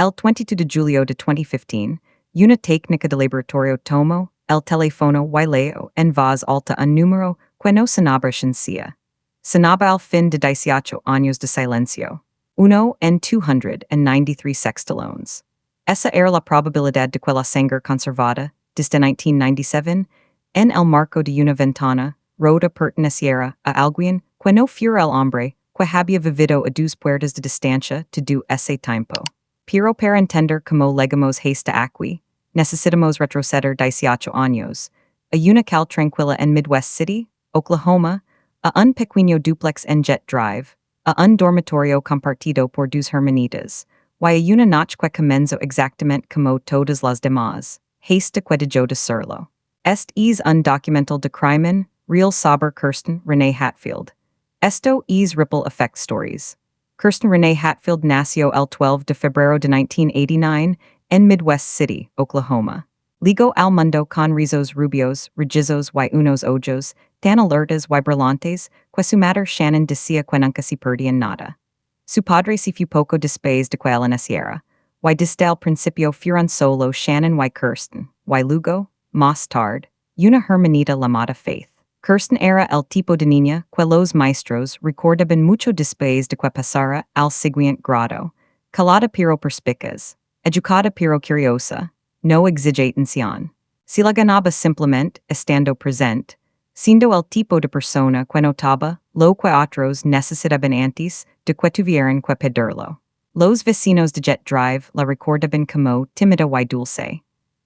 el 22 de julio de 2015, una técnica de laboratorio tomo, el teléfono y leo en voz alta un número que no sonaba sencilla. Sonaba al fin de 18 años de silencio. 1 en 293 sextilones. Esa era la probabilidad de que la sangre conservada, desde 1997, en el marco de una ventana, rota perteneciera a alguien que no fuera el hombre que había vivido a dos puertas de distancia de do ese tiempo. Pero para entender cómo llegamos hasta aquí, necesitamos retroceder 18 años, a una cal tranquila en Midwest City, Oklahoma, a un pequeño duplex en Jet Drive, a un dormitorio compartido por dos hermanitas, y a una noche que comenzó exactamente como todas las demás, hasta que dejó de serlo. Este es un documental de crimen, real sobre Kirsten Renee Hatfield. Esto es Ripple Effect Stories. Kirsten Renee Hatfield nació el 12 de febrero de 1989 en Midwest City, Oklahoma. Ligo al mundo con rizos rubios, rellizos y unos ojos, tan alertas y brillantes, que su madre Shannon decía que nunca se perdían nada. Su padre se fue poco después de que ella naciera, y desde el principio fueron solo Shannon y Kirsten, y luego, más tarde, una hermanita llamada Faith. Kirsten era el tipo de niña que los maestros recordaban mucho después de que pasara al siguiente grado, calada pero perspicaz, educada pero curiosa, no exige atención. Si la ganaba simplemente estando presente, siendo el tipo de persona que notaba lo que otros necesitaban antes de que tuvieran que pedirlo. Los vecinos de Jet Drive la recordaban como tímida y dulce.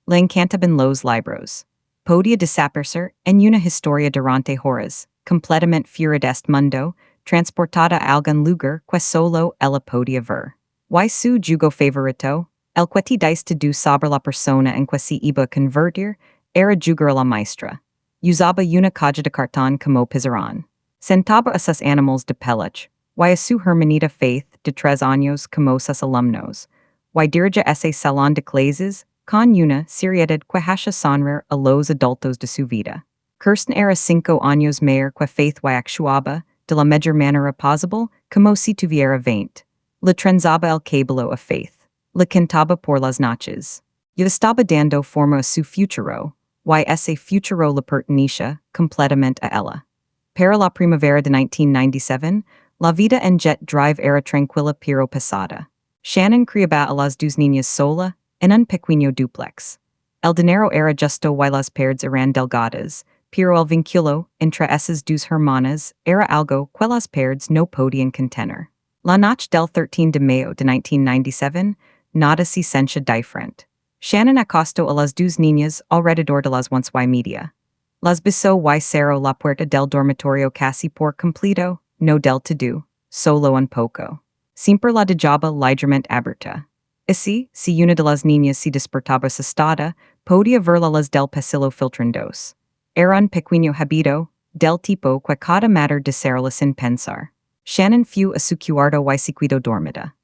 Le encantaban los libros. Podía desaparecer en una historia durante horas, completamente fuera de este mundo, transportada a algún lugar que solo ella podía ver. Y su jugo favorito, el que te diste du sobre la persona en que se iba a convertir, era jugar a la maestra. Usaba una caja de cartón como pizarrón. Sentaba a sus animales de peluche, y a su hermanita Faith de 3 años como sus alumnos, y dirige ese salón de clases con una seriedad que hace sonreír a los adultos de su vida. Kirsten era 5 años mayor que Faith y actuaba, de la mejor manera posible, como si tuviera 20. Le trenzaba el cabello a Faith. Le cantaba por las noches. Yo estaba dando forma a su futuro, y ese futuro le pertenecía completamente a ella. Para la primavera de 1997, la vida en Jet Drive era tranquila pero pesada. Shannon criaba a las dos niñas sola, en un pequeño duplex. El dinero era justo y las paredes eran delgadas, pero el vínculo entre esas dos hermanas era algo que las paredes no podían contener. La noche del 13 de mayo de 1997, nada se sentía diferente. Shannon acostó a las dos niñas alrededor de las 11:30. Las besó y cerró la puerta del dormitorio casi por completo, no del todo, solo un poco. Siempre la dejaba ligeramente abierta. Así, si una de las niñas se despertaba asustada, podía verla las del pasillo filtrandos. Era un pequeño habito, del tipo que cada madre deseara sin pensar. Shannon fue a su cuarto y se quedó dormida.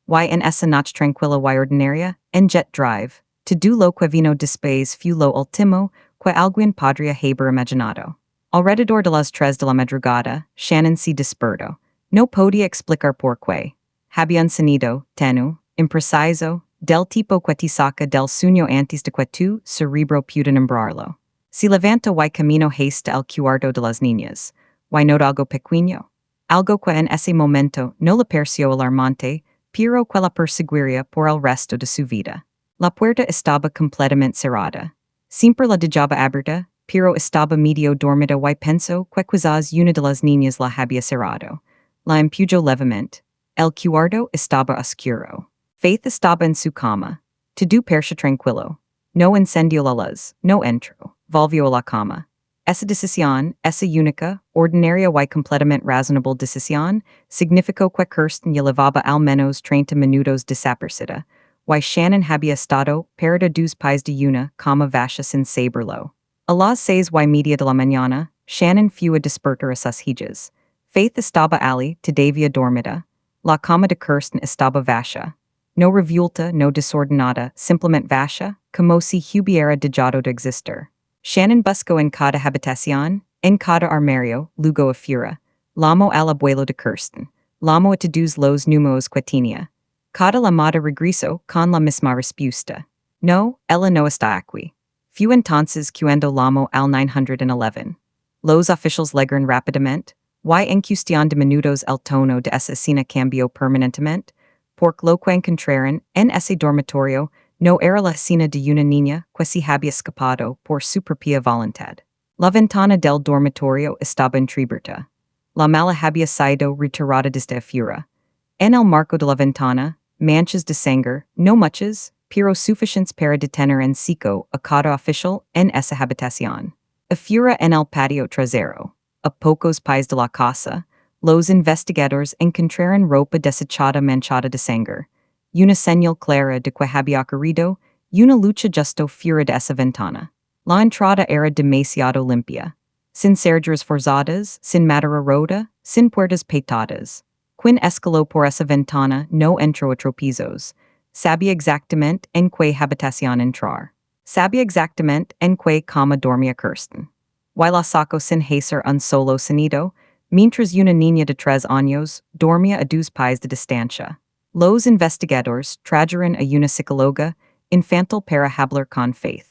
Y en esa noche tranquila y ordinaria, en Jet Drive, todo lo que vino después fue lo último que alguien podría haber imaginado. Alrededor de las 3 de la madrugada, Shannon se despertó. No podía explicar por qué. Había un sonido, tenue, impreciso, del tipo que te saca del sueño antes de que tu cerebro pueda nombrarlo. Se levantó y caminó hasta el cuarto de las niñas, y notó algo pequeño. Algo que en ese momento no le pareció alarmante, pero que la perseguiría por el resto de su vida. La puerta estaba completamente cerrada. Siempre la dejaba abierta, pero estaba medio dormida y pensó que quizás una de las niñas la había cerrado. La empujó levemente. El cuarto estaba oscuro. Faith estaba en su cama. Todo parecía tranquilo. No encendió la luz, no entró, volvió a la cama. Esa decisión, esa única, ordinaria y completamente razonable decisión, significó que Kirsten llevaba al menos 30 minutos desaparecida, y Shannon había estado para dos pies de una cama vacía sin saberlo. A las 6:30 de la mañana, Shannon fue a despertar a sus hijas. Faith estaba allí, todavía dormida. La cama de Kirsten estaba vacía. No revuelta, no desordenada, simplemente vacía, como si hubiera dejado de existir. Shannon buscó en cada habitación, en cada armario, luego afuera. Llamó al abuelo de Kirsten. Llamó a todos los números que tenía. Cada la mada regreso con la misma respuesta. No, ella no está aquí. Fue entonces cuando llamó al 911. Los oficiales llegaron rápidamente. Y en cuestión de minutos el tono de esa escena cambió permanentemente. Porque lo que encontraron en ese dormitorio no era la escena de una niña que se había escapado por su propia voluntad. La ventana del dormitorio estaba entreabierta. La mala había sido retirada desde afuera. En el marco de la ventana, manchas de sangre, no muchas, pero suficientes para detener en seco a cada oficial en esa habitación. Afuera en el patio trasero, a pocos pies de la casa, los investigadores encontraron ropa desechada manchada de sangre, una señal clara de que había ocurrido, una lucha justo fuera de esa ventana. La entrada era demasiado limpia, sin cerradures forzadas, sin madera rota, sin puertas peitadas. Quien escaló por esa ventana no entró a tropezos. Sabía exactamente en qué habitación entrar. Sabía exactamente en qué cama dormía Kirsten. Y la sacó sin hacer un solo sonido, mientras una niña de 3 años dormía a 2 pies de distancia. Los investigadores trajeron a una psicóloga infantil para hablar con Faith.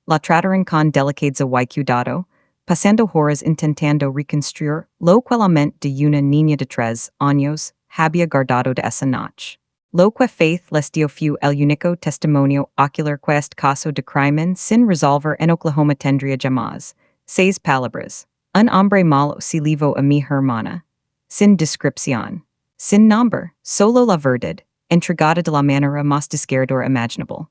La trataron con delicadeza y cuidado, pasando horas intentando reconstruir lo que la mente de una niña de 3 años había guardado de esa noche. Lo que Faith les dio fue el único testimonio ocular que este caso de crimen sin resolver en Oklahoma tendría jamás. 6 palabras. Un hombre malo se llevó a mi hermana. Sin descripción. Sin nombre. Solo la verdad. Entregada de la manera más desgarradora imaginable.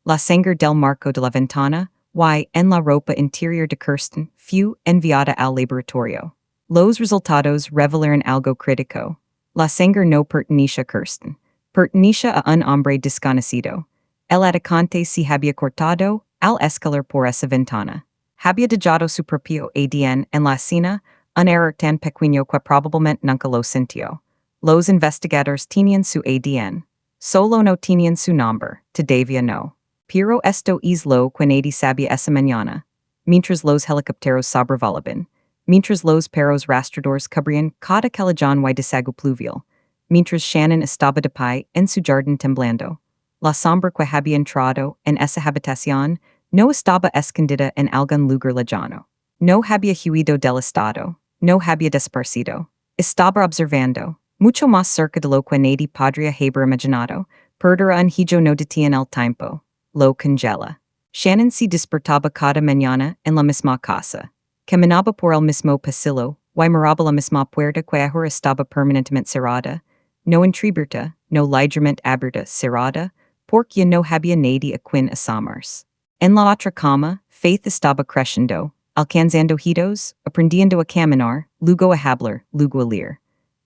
La sangre del marco de la ventana, y en la ropa interior de Kirsten, fue enviada al laboratorio. Los resultados revelaron algo crítico. La sangre no pertenecía a Kirsten. Pertenecía a un hombre desconocido. El atacante se había cortado al escalar por esa ventana. Había dejado su propio ADN en la escena, un error tan pequeño que probablemente nunca lo sintió. Los investigadores tenían su ADN. Solo no tenían su nombre, todavía no. Pero esto es lo que nadie sabía esa mañana. Mientras los helicópteros sobrevolaban. Mientras los perros rastradores cubrían cada callejon y desaguo pluvial. Mientras Shannon estaba de pie en su jardín temblando. La sombra que había entrado en esa habitación no estaba escondida en algún lugar lejano. No había huido del estado. No había desaparecido. Estaba observando, mucho más cerca de lo que nadie podría haber imaginado, perderá un hijo no detiene el tiempo. Lo congela. Shannon se despertaba cada mañana en la misma casa. Caminaba por el mismo pasillo, y miraba la misma puerta que ahora estaba permanentemente cerrada. No entreabierta, no ligeramente abierta, cerrada, porque ya no había nadie a quien asomarse. En la otra cama, Faith estaba creciendo, alcanzando hitos, aprendiendo a caminar, luego a hablar, luego a leer.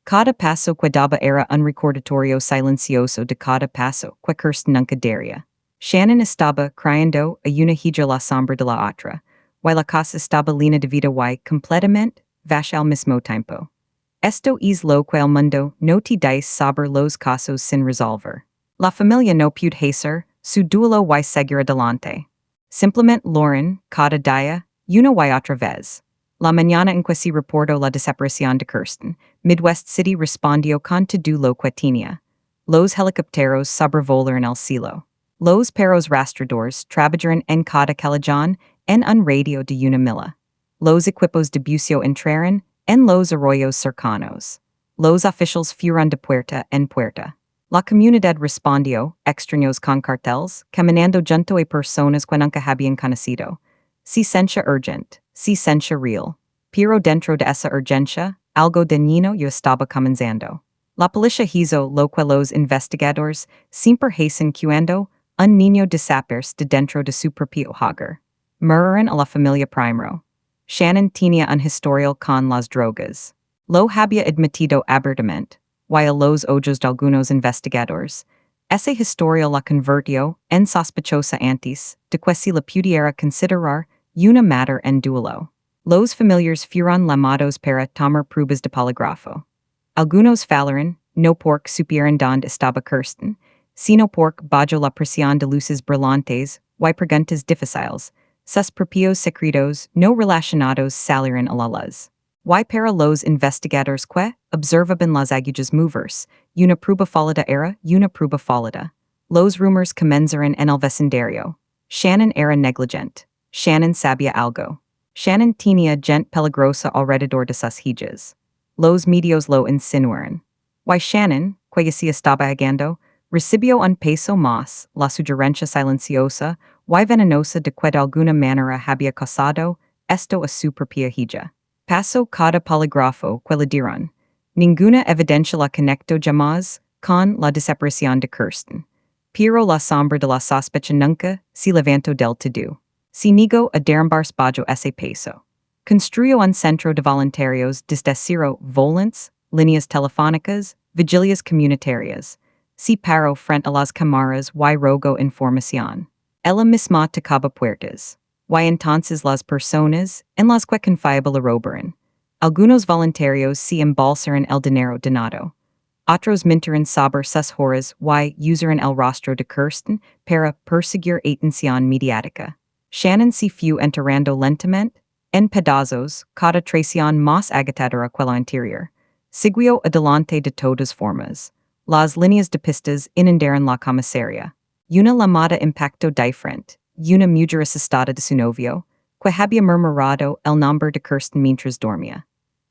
Cada paso que daba era un recordatorio silencioso de cada paso que Kirsten nunca daría. Shannon estaba criando a una hija la sombra de la otra, y la casa estaba llena de vida y completamente vacia al mismo tiempo. Esto es lo que el mundo no te dice sobre los casos sin resolver. La familia no puede hacer su duelo y seguir adelante. Simplemente Lauren, cada día, una y otra vez. La mañana en que se reportó la desaparición de Kirsten, Midwest City respondió con todo lo que tenía. Los helicópteros sobrevolaron el cielo. Los perros rastradores trabajaron en cada callejón en un radio de una milla. Los equipos de buceo entraron en los arroyos cercanos. Los oficiales fueron de puerta en puerta. La comunidad respondió, extraños con carteles, caminando junto a personas que nunca habían conocido. Ciencia urgente, ciencia real. Pero dentro de esa urgencia, algo dañino ya estaba comenzando. La policía hizo lo que los investigadores siempre hacen cuando un niño desaparece de dentro de su propio hogar. Murieron a la familia primero. Shannon tenía un historial con las drogas. Lo había admitido abiertamente, y a los ojos de algunos investigadores. Ese historial la convirtió en sospechosa antes de que se la pudiera considerar una madre en duelo. Los familiares fueron llamados para tomar pruebas de polígrafo. Algunos fallaron, no porque supieran dónde estaba Kirsten, sino porque bajo la presión de luces brillantes y preguntas difíciles, sus propios secretos no relacionados salieron a la luz. Y para los investigadores que observaban las agujas movers, una prueba falida era una prueba falida. Los rumors comenzaron en el vecindario. Shannon era negligent. Shannon sabía algo. Shannon tenía gente peligrosa alrededor de sus hijas. Los medios lo insinuaron. Y Shannon, que se estaba hagando, recibió un peso más, la sugerencia silenciosa, y venenosa de que de alguna manera había causado esto a su propia hija. Pasó cada polígrafo que le dieron. Ninguna evidencia la conectó jamás con la desaparición de Kirsten. Pero la sombra de la sospecha nunca se levantó del todo. Se negó a derrumbar bajo ese peso. Construyó un centro de voluntarios desde cero volants, líneas telefónicas, vigilias comunitarias. Se paró frente a las cámaras y rogó información. Ella misma tocaba puertas. Y entonces las personas en las que confiaba le robaron. Algunos voluntarios se embolsaron el dinero donado. Otros mintieron sobre sus horas y usaron el rastro de Kirsten para perseguir atención mediática. Shannon se fue enterrando lentamente, en pedazos, cada traición más agotadora que la anterior. Siguió adelante de todas formas. Las líneas de pistas inundaron la comisaría. Una llamada impactó diferente. Una mujer asustada de su novio, que había murmurado el nombre de Kirsten mientras dormía.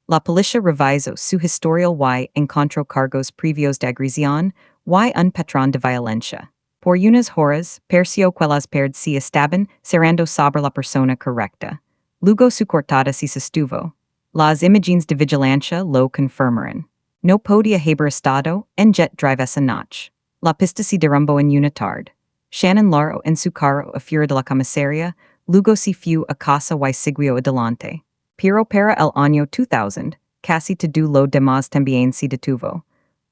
La policía revisó su historial y encontró cargos previos de agresión y un patrón de violencia. Por unas horas, pareció que las paredes se estaban cerrando sobre la persona correcta. Luego su cortada se sostuvo. Las imágenes de vigilancia lo confirmaron. No podía haber estado en jet drive esa noche. La pista se derrumbó en una tarde. Shannon largo en su carro afuera de la comisaría, luego se fue a casa y siguió adelante. Pero para el año 2000, casi todo lo demás también se detuvo.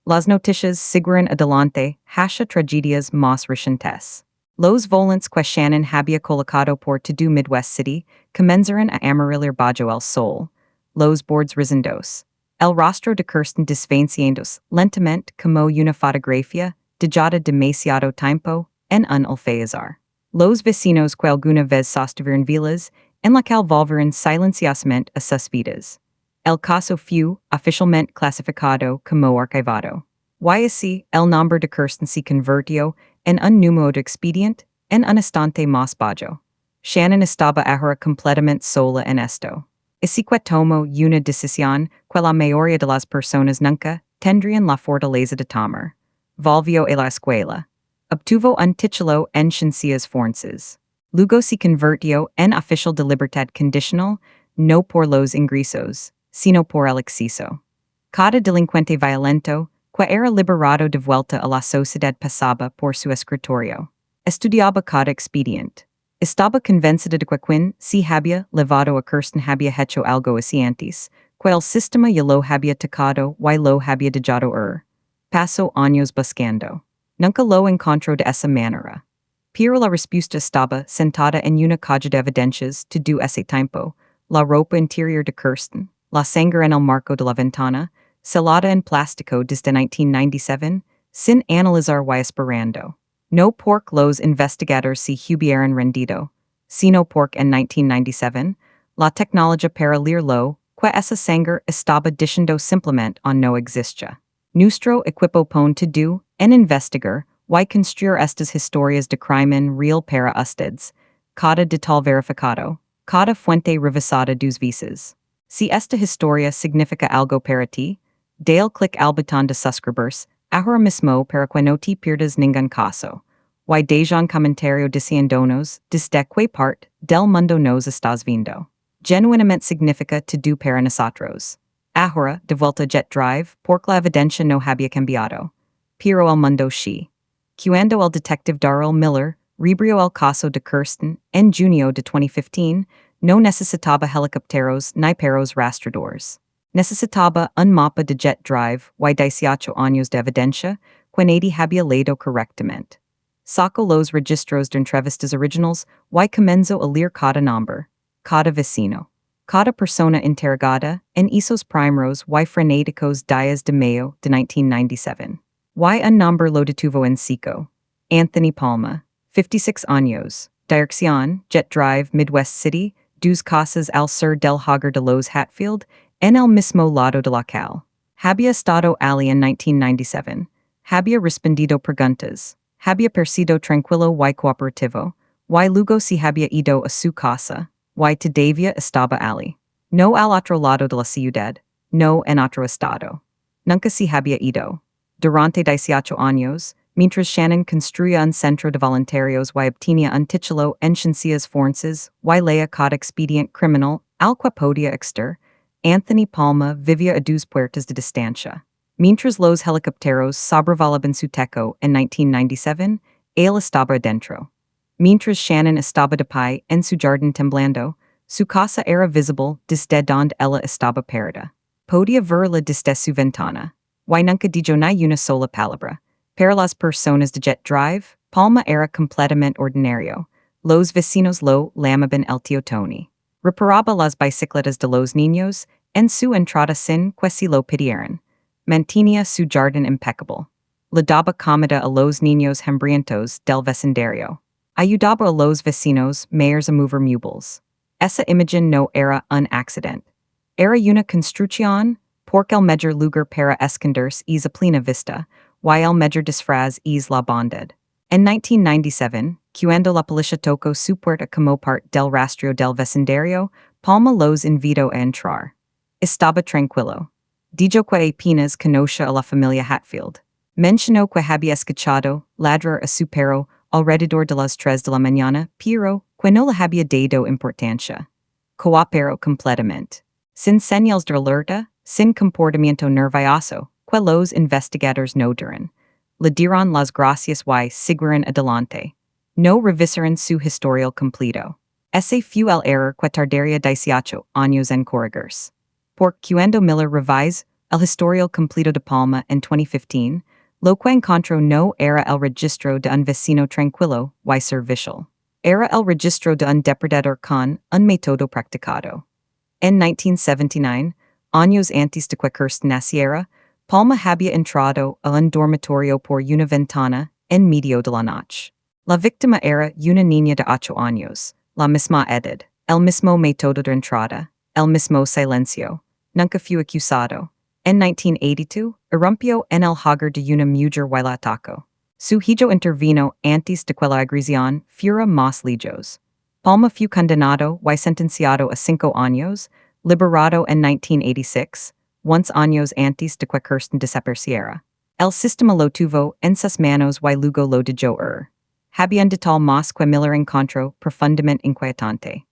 Las noticias siguieron adelante hacia tragedias más recientes. Los volantes que Shannon había colocado por todo Midwest City comenzaron a amarillar bajo el sol. Los bordes rizendos. El rostro de Kirsten desvaneciéndose lentamente como una fotografía, dejada demasiado tiempo en un alféizar. Los vecinos que alguna vez sostuvieron vilas, en la que volvieron silenciosamente a sus vidas. El caso fue oficialmente clasificado como archivado. Y así, el nombre de Kirsten se convirtió en un número de expediente en un instante más bajo. Shannon estaba ahora completamente sola en esto. Así que tomó una decisión que la mayoría de las personas nunca tendrían la fortaleza de tomar. Volvió a la escuela. Obtuvo un título en ciencias forenses. Luego se convirtió en oficial de libertad condicional, no por los ingresos, sino por el exceso. Cada delincuente violento, que era liberado de vuelta a la sociedad pasaba por su escritorio. Estudiaba cada expediente. Estaba convencida de que quien se había levado a Kirsten había hecho algo así antes, que el sistema ya lo había tocado y lo había dejado ir. Pasó años buscando. Nunca lo encontró de esa manera. Pero la respuesta estaba sentada en una caja de evidencias todo ese tiempo, la ropa interior de Kirsten, la sangre en el marco de la ventana, selada en plástico desde 1997, sin analizar y esperando. No porque los investigadores se hubieran rendido, sino porque en 1997, la tecnología para leerlo, que esa sangre estaba diciendo simplemente no existía. Nuestro equipo pone todo en investigar y construir estas historias de crimen real para ustedes, cada detalle verificado, cada fuente revisada dos veces. Si esta historia significa algo para ti, dale clic al botón de suscribirse ahora mismo para que no te pierdas ningún caso. Y deja un comentario diciéndonos desde qué parte del mundo nos estás viendo. Genuinamente significa todo para nosotros. Ahora, de vuelta a Jet Drive, porque la evidencia no había cambiado. Pero el mundo sí. Cuando el detective Darrell Miller rebrió el caso de Kirsten en junio de 2015, no necesitaba helicópteros ni perros rastreadores. Necesitaba un mapa de Jet Drive y 18 años de evidencia que nadie había leído correctamente. Sacó los registros de entrevistas originals y comenzó a leer cada nombre, cada vecino, cada persona interrogada en esos primeros y frenéticos días de mayo de 1997. Y un nombre lo detuvo en seco. Anthony Palma, 56 años, dirección, Jet Drive, Midwest City, dos casas al sur del Hogar de los Hatfield, En el mismo lado de la cal. Había estado allí en 1997. Había respondido preguntas. Había percido tranquilo y cooperativo. Y luego si había ido a su casa. Y todavía estaba allí. No al otro lado de la ciudad. No en otro estado. Nunca se había ido. Durante 18 años, mientras Shannon construía un centro de voluntarios y obtenía un título en ciencias forenses y leía cada expediente criminal al que podía exter, Anthony Palma vivía a 2 puertas de distancia. Mientras los helicópteros sobrevolaban su techo en 1997, él estaba adentro. Mientras Shannon estaba de pie en su jardín temblando, su casa era visible desde donde ella estaba parada. Podía verla desde su ventana. Y nunca dijo ni una sola palabra. Para las personas de Jet Drive, Palma era completamente ordinario. Los vecinos lo llamaban el tío Tony. Reparaba las bicicletas de los niños en su entrada sin que se lo pidieran. Mantenía su jardín impecable. Le daba comida a los niños hambrientos del vecindario. Ayudaba a los vecinos mayores a mover muebles. Esa imagen no era un accidente. Era una construcción, porque el mejor lugar para esconderse es a plena vista, y el mejor disfraz es la bondad. En 1997, cuando la policía tocó su puerta como parte del rastro del vecindario, Palma los invitó a entrar. Estaba tranquilo. Dijo que apenas conocía a la familia Hatfield. Mencionó que había escuchado ladrar a su perro alrededor de las 3 de la mañana, pero que no le había dado importancia. Cooperó completamente. Sin señales de alerta, sin comportamiento nervioso, que los investigadores no dieron. Le dieron las gracias y siguieron adelante. No revisaron su historial completo. Ese fue el error que tardaría 18 años en corregirse. Por cuando Miller revise el historial completo de Palma en 2015, lo que encontró no era el registro de un vecino tranquilo y servicial. Era el registro de un depredador con un método practicado. En 1979, años antes de que Kirsten naciera, Palma había entrado a un dormitorio por una ventana en medio de la noche. La víctima era una niña de 8 años, la misma edad, el mismo método de entrada, el mismo silencio. Nunca fue acusado. En 1982, irrumpió en el hogar de una mujer y la atacó. Su hijo intervino antes de que la agresión fuera más lejos. Palma fue condenado y sentenciado a 5 años, liberado en 1986, once años antes de que Kirsten desapareciera. El sistema lo tuvo en sus manos y luego lo dejó ir. Había un detalle más que Miller encontró profundamente inquietante.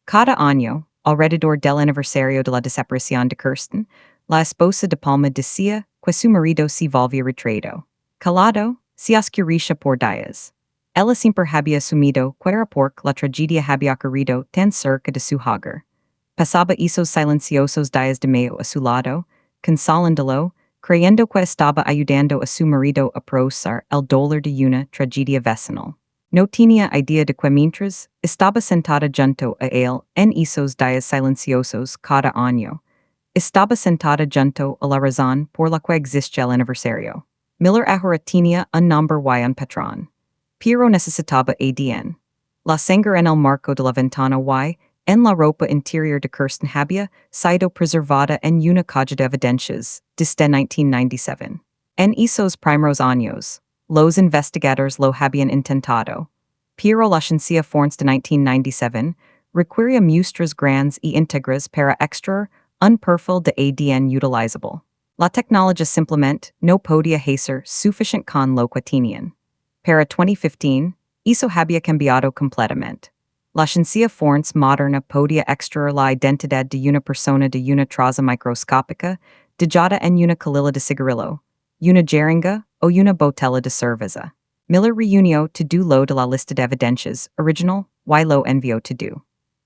Cada año, alrededor del aniversario de la desaparición de Kirsten, la esposa de Palma decía que su marido se volvía retraído. Calado, se oscurecía por días. Ella siempre había asumido que era porque la tragedia había ocurrido tan cerca de su hogar. Pasaba esos silenciosos días de mayo a su lado, consolándolo, creyendo que estaba ayudando a su marido a procesar el dolor de una tragedia vecinal. No tenía idea de que mientras estaba sentada junto a él en esos días silenciosos cada año, estaba sentada junto a la razón por la que existe el aniversario. Miller ahora tenía un nombre y un patrón. Pero necesitaba ADN. La sangre en el marco de la ventana y en la ropa interior de Kirsten había sido preservada en una caja de evidencias desde 1997. En esos primeros años, los investigadores lo habían intentado. Pero la ciencia forense de 1997 requería muestras grandes y íntegras para extraer un perfil de ADN utilizable. La tecnología simplemente no podía ser suficiente con lo que tenían. Para 2015, eso había cambiado completamente. La ciencia forense moderna podía extraer la identidad de una persona de una traza microscópica dejada en una colilla de cigarrillo, una jeringa o una botella de cerveza. Miller reunió todo lo de la lista de evidencias original y lo envió todo.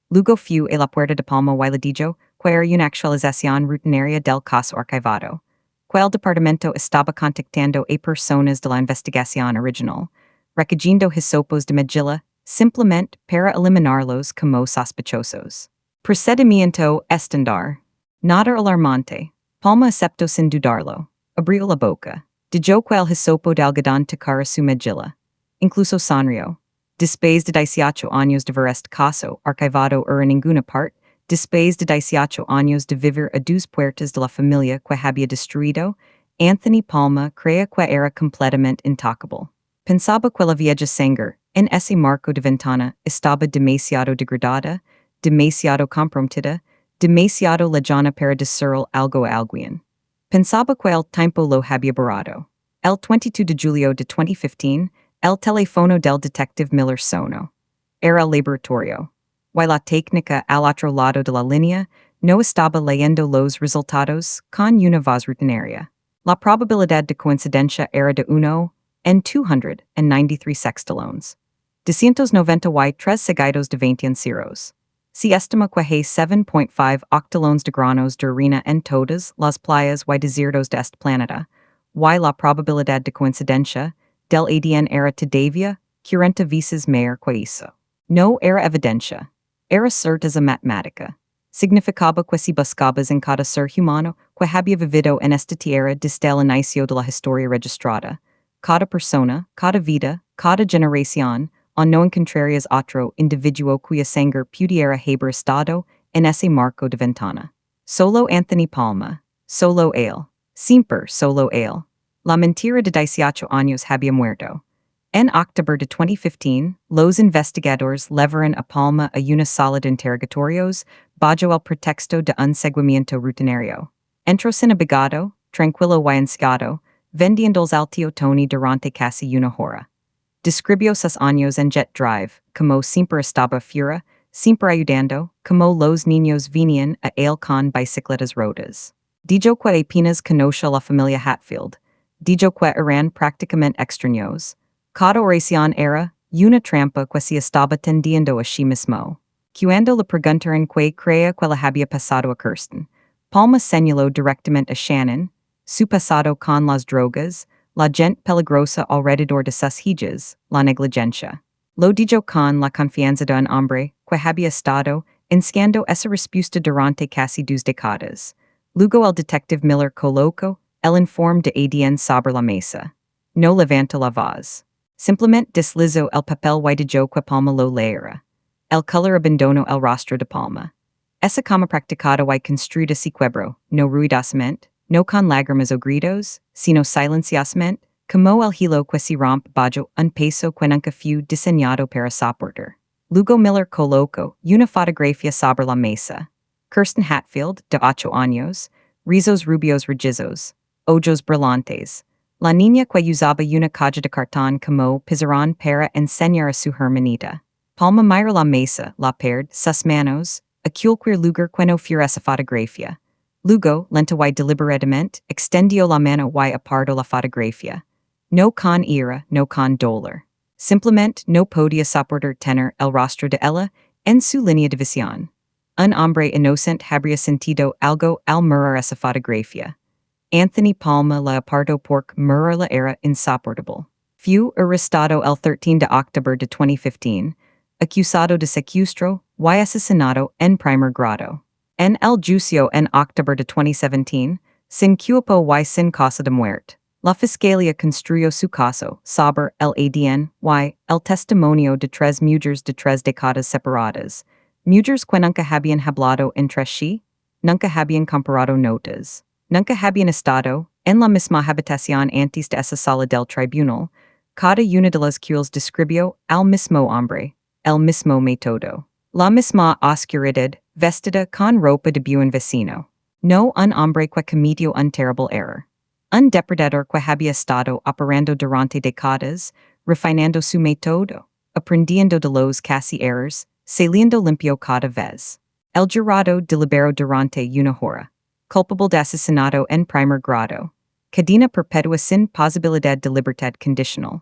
Luego fue a la puerta de Palma y le dijo que era una actualización rutinaria del caso archivado, que el departamento estaba contactando a personas de la investigación original, recogiendo hisopos de Magilla simplemente para eliminarlos como sospechosos. Procedimiento estándar. Nada alarmante. Palma aceptó sin dudarlo. Abrió la boca. Dijo que el hisopo de algodón tocara su Magilla. Incluso sonrió. Después de 18 años de ver este caso archivado en ninguna parte, Después de 18 años de vivir a dos puertas de la familia que había destruido, Anthony Palma crea que era completamente intocable. Pensaba que la vieja sangre, en ese marco de ventana, estaba demasiado degradada, demasiado comprometida, demasiado lejana para decir algo a alguien. Pensaba que el tiempo lo había borrado. El 22 de julio de 2015, el teléfono del detective Miller sonó. Era el laboratorio. Y la técnica al otro lado de la línea no estaba leyendo los resultados con una voz rutinaria. La probabilidad de coincidencia era de 1 en 293 sextilones. 293 seguidos de 20 en ceros. Se estima que hay 7.5 octilones de granos de harina en todas las playas y desiertos de este planeta, y la probabilidad de coincidencia del ADN era todavía 40 veces mayor que eso. No era evidencia. Era certeza matemática. Significaba que si buscabas en cada ser humano que había vivido en esta tierra desde el inicio de la historia registrada, cada persona, cada vida, cada generación, o no encontrarías otro individuo cuya sangre pudiera haber estado en ese marco de ventana. Solo Anthony Palma. Solo él. Siempre solo él. La mentira de 18 años había muerto. En octubre de 2015, los investigadores levaron a Palma a una sala de interrogatorios bajo el pretexto de un seguimiento rutinario. Entró sin abogado, tranquilo y enseguida, vendiendo el alto Tony durante casi una hora. Describió sus años en jet drive, como siempre estaba fuera, siempre ayudando, como los niños venían a él con bicicletas rotas. Dijo que apenas conoce la familia Hatfield. Dijo que eran prácticamente extraños. Cada oración era una trampa que se estaba tendiendo a sí mismo. Cuando le preguntaron qué creía que le había pasado a Kirsten, Palma señaló directamente a Shannon, su pasado con las drogas, la gente peligrosa alrededor de sus hijas, la negligencia. Lo dijo con la confianza de un hombre que había estado ensayando esa respuesta durante casi 2 décadas. Luego el detective Miller colocó el informe de ADN sobre la mesa. No levantó la voz. Simplemente deslizó el papel y dijo que Palma lo leera. El color abandonó el rostro de Palma. Esa cama practicada y construida si quebró, no ruidosamente, no con lágrimas o gritos, sino silenciosamente, como el hilo que se rompe bajo un peso que nunca fue diseñado para soportar. Luego Miller colocó una fotografía sobre la mesa. Kirsten Hatfield, de 8 años, rizos rubios rojizos, ojos brillantes. La niña que usaba una caja de cartón como pizarrón para enseñar a su hermanita. Palma miró la mesa, la perd, sus manos, a cualquier lugar que no fuera esa fotografía. Luego, lenta y deliberadamente, extendió la mano y apartó la fotografía. No con ira, no con dolor. Simplemente no podía soportar tener el rostro de ella en su línea de visión. Un hombre inocente habría sentido algo al mirar esa fotografía. Anthony Palma la apartó porque mirarla era insoportable. Fue arrestado el 13 de octubre de 2015, acusado de secuestro y asesinato en primer grado. En el juicio en octubre de 2017, sin culpa y sin causa de muerte, la fiscalía construyó su caso sobre el ADN y el testimonio de 3 mujeres de 3 décadas separadas, mujeres que nunca habían hablado entre sí, nunca habían comparado notas, nunca habían estado en la misma habitación antes de esa sala del tribunal. Cada una de las cuales describió al mismo hombre, el mismo método, la misma oscuridad, vestida con ropa de buen vecino. No un hombre que cometió un terrible error. Un depredador que había estado operando durante décadas, refinando su método, aprendiendo de los casi errors, saliendo limpio cada vez. El jurado deliberó durante una hora. Culpable de asesinato en primer grado. Cadena perpetua sin posibilidad de libertad condicional.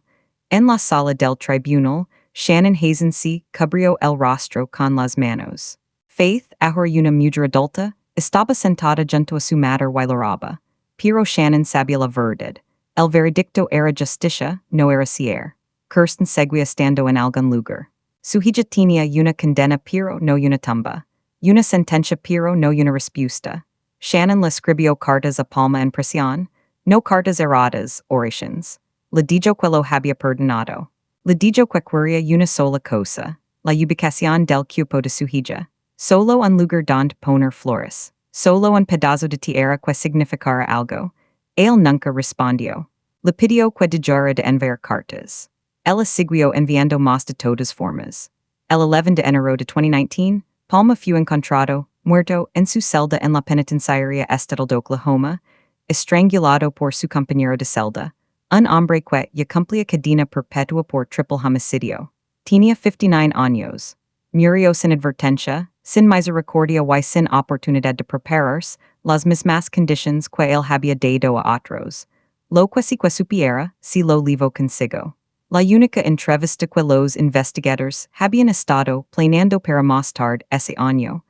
En la sala del tribunal, Shannon Hazensi cubrió el rostro con las manos. Faith, ahora una mujer adulta, estaba sentada junto a su madre y la roba. Pero Shannon sabía la verdad. El veredicto era justicia, no era cier. Kirsten seguía estando en algún lugar. Su hija tenía una condena pero no una tumba. Una sentencia pero no una respuesta. Shannon le escribió cartas a Palma en prisión, no cartas erradas, orations. Le dijo que lo había perdonado. Le dijo que quería una sola cosa, la ubicación del cuerpo de su hija. Solo un lugar donde poner flores. Solo un pedazo de tierra que significara algo. Él nunca respondió. Le pidió que dejara de enviar cartas. Ella siguió enviando más de todas formas. El 11 de enero de 2019, Palma fue encontrado, muerto, en su celda en la penitenciaria estatal de Oklahoma, estrangulado por su compañero de celda, un hombre que ya cumplía cadena perpetua por triple homicidio. Tenía 59 años. Murió sin advertencia, sin misericordia y sin oportunidad de prepararse las mismas condiciones que él había dado a otros. Lo que si que supiera, si lo livo consigo. La única entrevista que los investigadores habían estado planeando para más tarde ese año.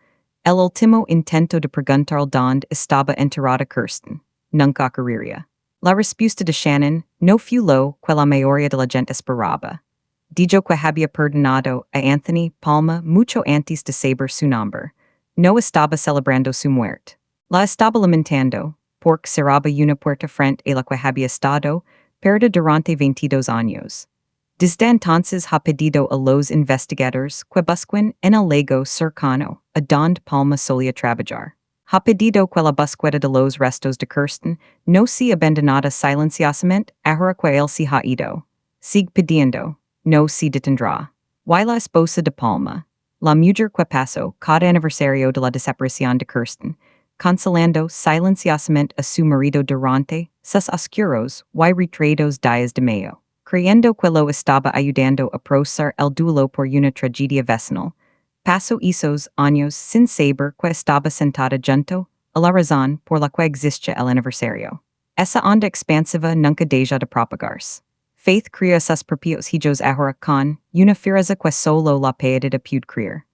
El último intento de preguntar dónde estaba enterrada Kirsten. Nunca ocurriría. La respuesta de Shannon no fue lo que la mayoría de la gente esperaba. Dijo que había perdonado a Anthony Palma mucho antes de saber su nombre. No estaba celebrando su muerte. La estaba lamentando, porque cerraba una puerta frente a la que había estado perdida durante 22 años. Desde entonces ha pedido a los investigadores que busquen en el lago cercano a donde Palma solía trabajar. Ha pedido que la búsqueda de los restos de Kirsten no sea abandonada silenciosamente ahora que él se ha ido. Sigue pidiendo, no se detendrá. Y la esposa de Palma, la mujer que pasó cada aniversario de la desaparición de Kirsten, consolando silenciosamente a su marido durante sus oscuros y retraídos días de mayo. Creyendo que lo estaba ayudando a procesar el duelo por una tragedia vecinal, pasó esos años sin saber que estaba sentada junto a la razón por la que existía el aniversario. Esa onda expansiva nunca deja de propagarse. Faith crea sus propios hijos ahora con una fireza que solo la piedad puede creer.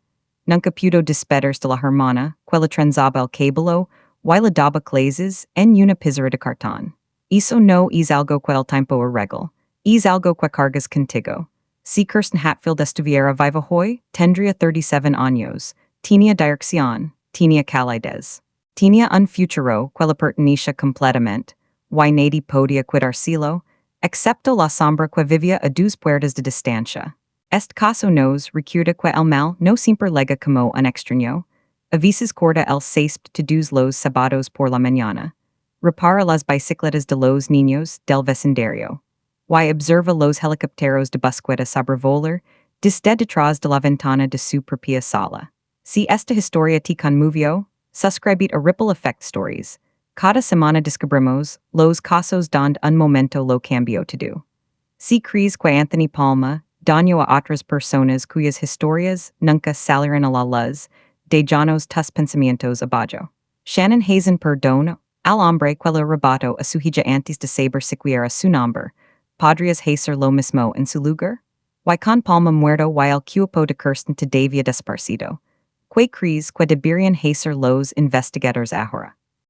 Nunca pudo despedirse de la hermana que le trenzaba el cabello y le daba clases en una pizarra de cartón. Eso no es algo que el tiempo arregla. Es algo que cargas contigo. Si Kirsten Hatfield estuviera viva hoy, tendría 37 años. Tenía dirección, tenía calidez. Tenía un futuro que le pertenecía completamente. Y nadie podía quitárselo, excepto la sombra que vivía a 2 puertas de distancia. Este caso nos recuerda que el mal no siempre llega como un extraño. A veces corta el césped todos los sábados por la mañana. Repara las bicicletas de los niños del vecindario. Y observa los helicópteros de búsqueda sobrevolar desde detrás de la ventana de su propia sala. Si esta historia te conmovió, suscribid a Ripple Effect Stories. Cada semana descubrimos los casos donde un momento lo cambió todo. Si crees que Anthony Palma dañó a otras personas cuyas historias nunca salieron a la luz, déjanos tus pensamientos abajo. Shannon Hazen perdona al hombre que le arrebató a su hija antes de saber siquiera su nombre. ¿Podrías hacer lo mismo en su lugar? Y con Palma muerto y el cuerpo de Kirsten todavía desaparecido. ¿Qué crees que deberían hacer los investigadores ahora?